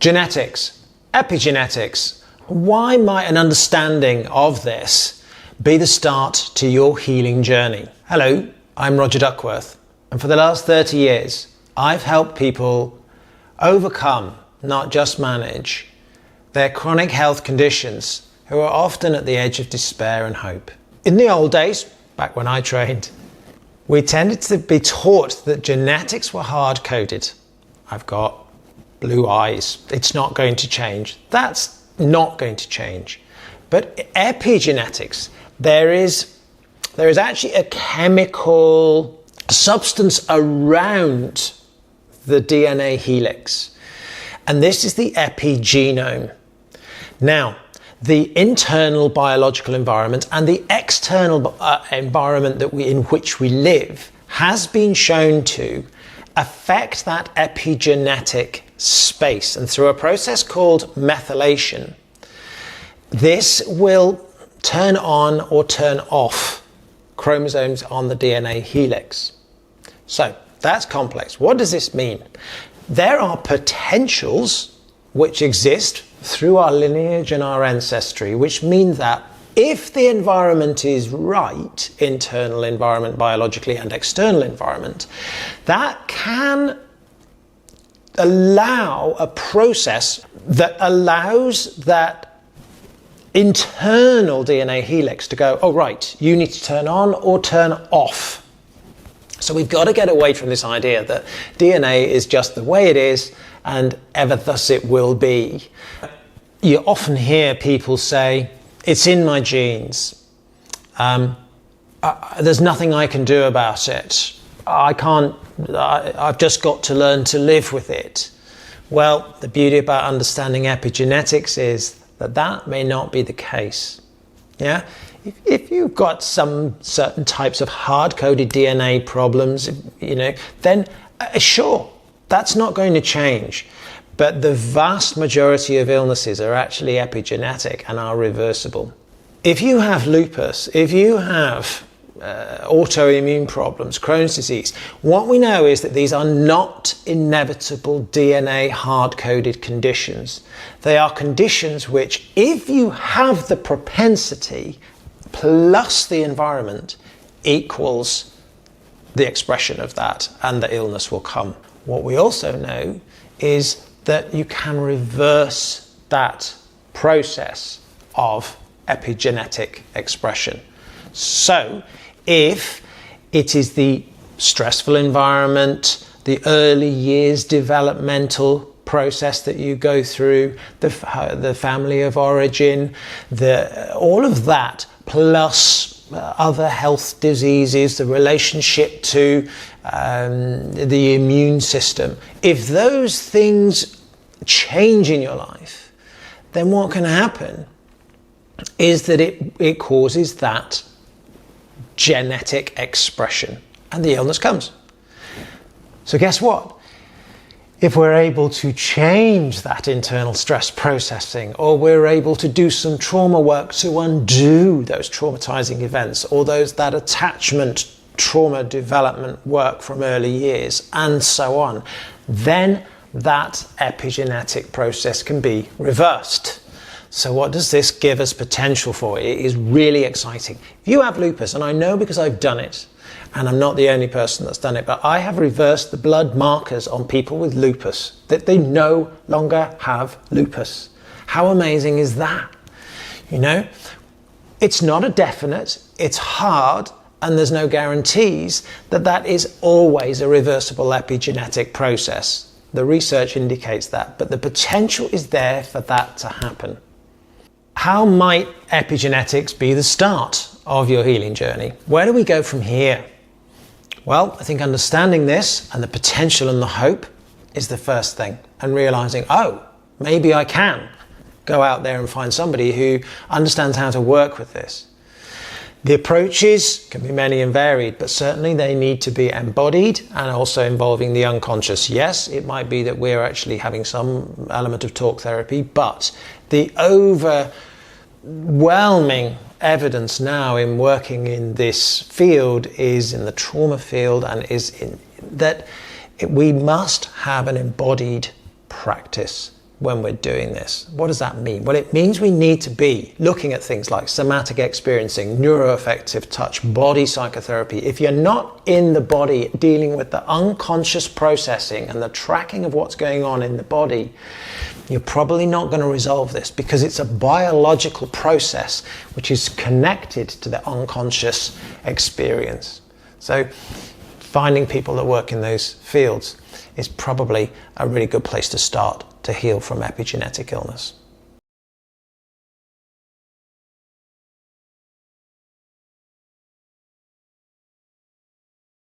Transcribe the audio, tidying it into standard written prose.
Genetics, epigenetics. Why might an understanding of this be the start to your healing journey? Hello, I'm Rodger Duckworth, and for the last 30 years, I've helped people overcome, not just manage, their chronic health conditions who are often at the edge of despair and hope. In the old days, back when I trained, we tended to be taught that genetics were hard-coded. I've got blue eyes. It's not going to change. That's not going to change. But epigenetics, there is actually a chemical substance around the DNA helix. And this is the epigenome. Now, the internal biological environment and the external environment in which we live has been shown to affect that epigenetic space. And through a process called methylation, this will turn on or turn off chromosomes on the DNA helix. So that's complex. What does this mean? There are potentials which exist through our lineage and our ancestry, which mean that if the environment is right, internal environment biologically and external environment, that can allow a process that allows that internal DNA helix to go, oh right, you need to turn on or turn off. So we've got to get away from this idea that DNA is just the way it is and ever thus it will be. You often hear people say, it's in my genes. There's nothing I can do about it. I've just got to learn to live with it. Well, the beauty about understanding epigenetics is that may not be the case. Yeah? If you've got some certain types of hard-coded DNA problems, then sure, that's not going to change. But the vast majority of illnesses are actually epigenetic and are reversible. If you have lupus, if you have autoimmune problems, Crohn's disease, what we know is that these are not inevitable DNA hard-coded conditions. They are conditions which, if you have the propensity plus the environment, equals the expression of that, and the illness will come. What we also know is that you can reverse that process of epigenetic expression. So if it is the stressful environment, the early years developmental process that you go through, the family of origin, all of that, plus other health diseases, the relationship to the immune system, if those things change in your life, then what can happen is that it causes that genetic expression and the illness comes. So guess what? If we're able to change that internal stress processing, or we're able to do some trauma work to undo those traumatizing events, or that attachment trauma development work from early years, and so on, then that epigenetic process can be reversed. So what does this give us potential for? It is really exciting. If you have lupus, and I know because I've done it, and I'm not the only person that's done it, but I have reversed the blood markers on people with lupus, that they no longer have lupus. How amazing is that? It's not a definite, it's hard, and there's no guarantees that is always a reversible epigenetic process. The research indicates that, but the potential is there for that to happen. How might epigenetics be the start of your healing journey? Where do we go from here? Well, I think understanding this and the potential and the hope is the first thing, and realizing, oh, maybe I can go out there and find somebody who understands how to work with this. The approaches can be many and varied, but certainly they need to be embodied and also involving the unconscious. Yes, it might be that we're actually having some element of talk therapy, but the overwhelming evidence now in working in this field is in the trauma field, and is in that we must have an embodied practice. when we're doing this. What does that mean? Well, it means we need to be looking at things like somatic experiencing, neuroaffective touch, body psychotherapy. If you're not in the body dealing with the unconscious processing and the tracking of what's going on in the body, you're probably not going to resolve this, because it's a biological process which is connected to the unconscious experience. So finding people that work in those fields is probably a really good place to start to heal from epigenetic illness.